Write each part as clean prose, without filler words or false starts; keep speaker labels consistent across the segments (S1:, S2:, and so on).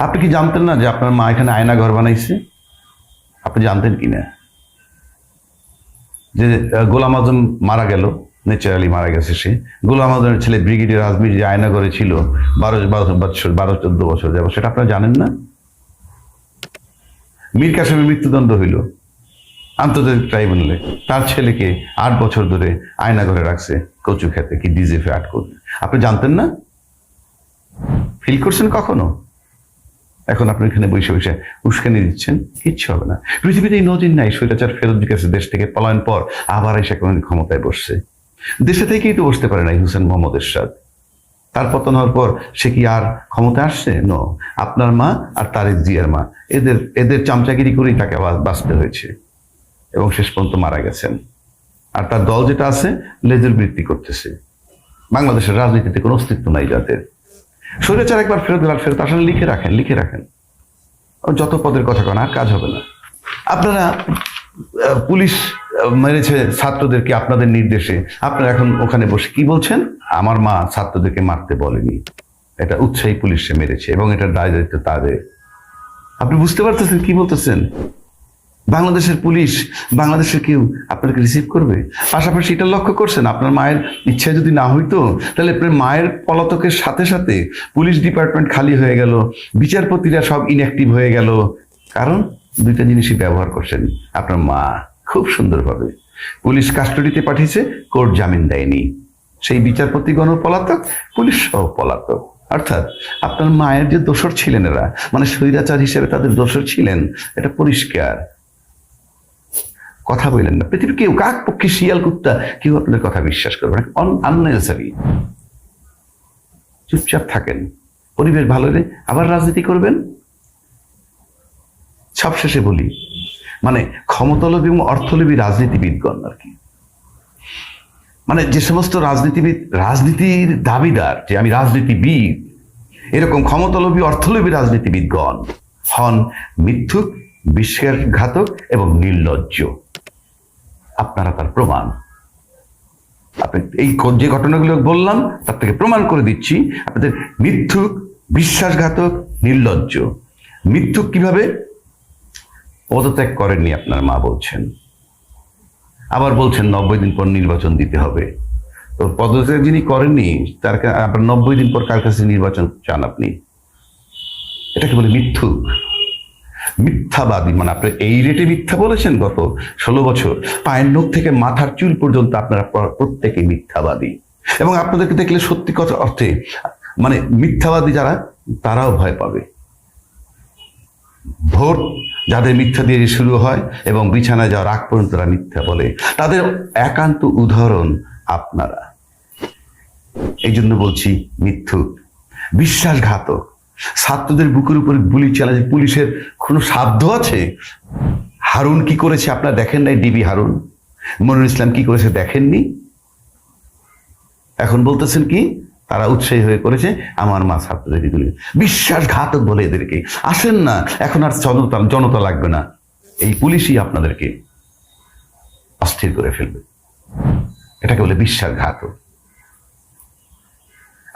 S1: আপনি কি জানতেন না যে আপনার মা এখানে আয়না ঘর বানাইছে? আপনি জানতেন কি না যে গোলাম আজম মারা গেল, ন্যাচারালি মারা গেছে সে। গোলাম আজমের ছেলে ব্রিগেডিয়ার আজমির যে আয়না ঘরে ছিল 12-14 বছর যাবো, সেটা আপনারা জানেন না? মীর কাসেমের মৃত্যুদণ্ড হইল আন্তর্জাতিক ট্রাইব্যুনালে, তার ছেলেকে 8 বছর ধরে আয়না ঘরে রাখছে কচু খেতে, কি ডিজেফে আট করবে। আপনি জানতেন না? ফিল করছেন কখনো? এখন আপনি এখানে বসে বসে উস্কানি দিচ্ছেন, কিচ্ছু হবে না। পৃথিবীতে এই নজির নাই, স্বৈরাচার ফেরত গেছে দেশ থেকে পলায়ন পর, আবার এসে কোন ক্ষমতায় বসছে। দেশে থেকেই তো বসতে পারে নাই হুসেন মোহাম্মদ এরশাদ। তার পতন হওয়ার পর সে কি আর ক্ষমতায় আসছে? নো। আপনার মা আর তারেক জিয়ার মা এদের চামচাগিরি করেই তাকে বাঁচতে হয়েছে এবং শেষ পর্যন্ত মারা গেছেন। আর তার দল যেটা আছে লেজের বৃত্তি করতেছে। বাংলাদেশের রাজনীতিতে কোনো অস্তিত্ব নাই যাদের। স্বৈরাচার একবার ফেরত আসলে লিখে রাখেন যত পদের কথা কেন, আর কাজ হবে না। আপনারা পুলিশ মেরেছে ছাত্রদেরকে আপনাদের নির্দেশে, আপনারা এখন ওখানে বসে কি বলছেন? আমার মা ছাত্রদেরকে মারতে বলেনি, এটা উৎসাহী পুলিশে মেরেছে এবং এটার দায় দায়িত্ব তাদের। আপনি বুঝতে পারতেছেন কি বলতেছেন? বাংলাদেশের পুলিশ, বাংলাদেশের কেউ আপনাকে রিসিভ করবে? পাশাপাশি এটা লক্ষ্য করছেন, আপনার মায়ের ইচ্ছা যদি না হইতো তাহলে আপনার মায়ের পলাতকের সাথে সাথে পুলিশ ডিপার্টমেন্ট খালি হয়ে গেল, বিচারপতিরা সব ইনঅ্যাক্টিভ হয়ে গেল। কারণ দুইটা জিনিসই ব্যবহার করছেন আপনার মা খুব সুন্দরভাবে। পুলিশ কাস্টডিতে পাঠিয়েছে, কোর্ট জামিন দেয়নি, সেই বিচারপতিগণ পলাতক, পুলিশ সহ পলাতক। অর্থাৎ আপনার মায়ের যে দোসর ছিলেন এরা, মানে স্বৈরাচার হিসেবে তাদের দোসর ছিলেন, এটা পরিষ্কার। কথা বললেন না। পৃথিবীর কেউ, কাক পক্ষী শিয়াল কুত্তা, কেউ আপনাদের কথা বিশ্বাস করবে না, আননেসেসারি। চুপচাপ থাকেন, পরিবেশ ভালো হলে আবার রাজনীতি করবেন। সবশেষে বলি, মানে ক্ষমতালোভী এবং অর্থলোভী রাজনীতিবিদগণ আর কি, মানে যে সমস্ত রাজনীতির দাবিদার যে আমি রাজনীতিবিদ, এরকম ক্ষমতালোভী অর্থলোভী রাজনীতিবিদগণ হন মিথ্যুক, বিশ্বাসঘাতক এবং নির্লজ্জ। আপনারা তার প্রমাণ। আপনি এই যে ঘটনাগুলো বললাম তার থেকে প্রমাণ করে দিচ্ছি আপনাদের মিথ্যুক, বিশ্বাসঘাতক, নির্লজ্জ। মিথ্যুক কিভাবে? পদত্যাগ করেননি আপনার মা বলছেন, আবার বলছেন 90 দিন পর নির্বাচন দিতে হবে। তো পদত্যাগ যিনি করেননি তার আপনার 90 দিন পর কার কাছে নির্বাচন চান আপনি? এটাকে বলে মিথ্যুক, মিথ্যাবাদী। মানে আপনি এই রেটে মিথ্যা বলেছেন গত 16 বছর, পায়ের নখ থেকে মাথার চুল পর্যন্ত আপনারা প্রত্যেকে মিথ্যাবাদী। এবং আপনাদেরকে দেখলে সত্যি কথা অর্থে মানে মিথ্যাবাদী যারা, তারাও ভয় পাবে। ভোট যাদের মিথ্যা দিয়ে শুরু হয় এবং বিছানায় যাওয়ার আগ পর্যন্ত তারা মিথ্যা বলে, তাদের একান্ত উদাহরণ আপনারা। এই জন্য বলছি মিথ্যুক, বিশ্বাসঘাতক। ছাত্রদের বুকের উপরে গুলি চালাচ্ছে, পুলিশের কোনো সাধ্য আছে? হারুন কি করেছে আপনারা দেখেন নাই? ডিবি হারুন, মনিরুল ইসলাম কি করেছে দেখেননি? এখন বলতেছেন কি তারা উৎসাহী হয়ে করেছে, আমার মা ছাত্রদেরকে গুলি। বিশ্বাসঘাতক বলে এদেরকে। আসেন না, এখন আর জনতা লাগবে না, এই পুলিশই আপনাদেরকে অস্থির করে ফেলবে। এটাকে বলে বিশ্বাসঘাতক।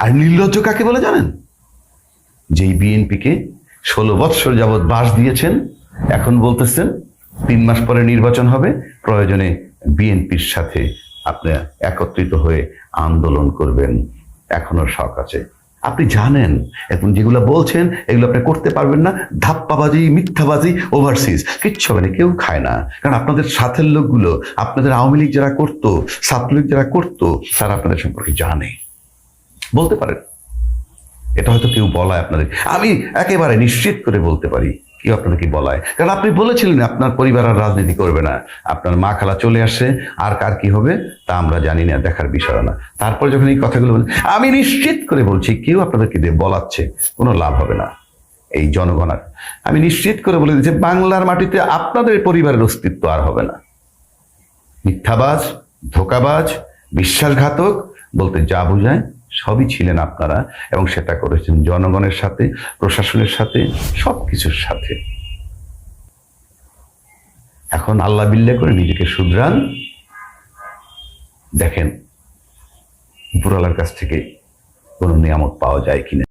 S1: আর নির্লজ্জ কাকে বলে জানেন? যেই বিএনপিকে 16 বৎসর যাবৎ বাস দিয়েছেন, এখন বলতেছেন 3 মাস পরে নির্বাচন হবে, প্রয়োজনে বিএনপির সাথে আপনি একত্রিত হয়ে আন্দোলন করবেন, এখনো শখ আছে। আপনি জানেন এখন যেগুলো বলছেন এগুলো আপনি করতে পারবেন না। ধাপ্পাবাজি, মিথ্যাবাজি, ওভারসিজ কিচ্ছু হবে না, কেউ খায় না। কারণ আপনাদের সাথের লোকগুলো, আপনাদের আওয়ামী লীগ যারা করতো, ছাত্রলীগ যারা করতো, তারা আপনাদের সম্পর্কে জানে, বলতে পারেন। এটা হয়তো কেউ বলায় আপনাদের, আমি একেবারে নিশ্চিত করে বলতে পারি কেউ আপনাদেরকে বলায়। কারণ আপনি বলেছিলেন আপনার পরিবার আর রাজনীতি করবে না, আপনার মা খালা চলে আসছে, আর কার কি হবে তা আমরা জানি না, দেখার বিষয় না। তারপর যখন এই কথাগুলো বলেন, আমি নিশ্চিত করে বলছি কেউ আপনাদেরকে দিয়ে বলাচ্ছে কোনো লাভ হবে না। এই জনগণ, আমি নিশ্চিত করে বলে দিচ্ছি, বাংলার মাটিতে আপনাদের পরিবারের অস্তিত্ব আর হবে না। মিথ্যাবাজ, ধোঁকাবাজ, বিশ্বাসঘাতক বলতে যা বোঝায় সবই ছিলেন আপনারা, এবং সেটা করেছেন জনগণের সাথে, প্রশাসনের সাথে, সবকিছুর সাথে। এখন আল্লাহ বিল্লাহ করে নিজেকে শুধরান, দেখেন উপরওয়ালার কাছ থেকে কোনো নিয়ামত পাওয়া যায় কিনা।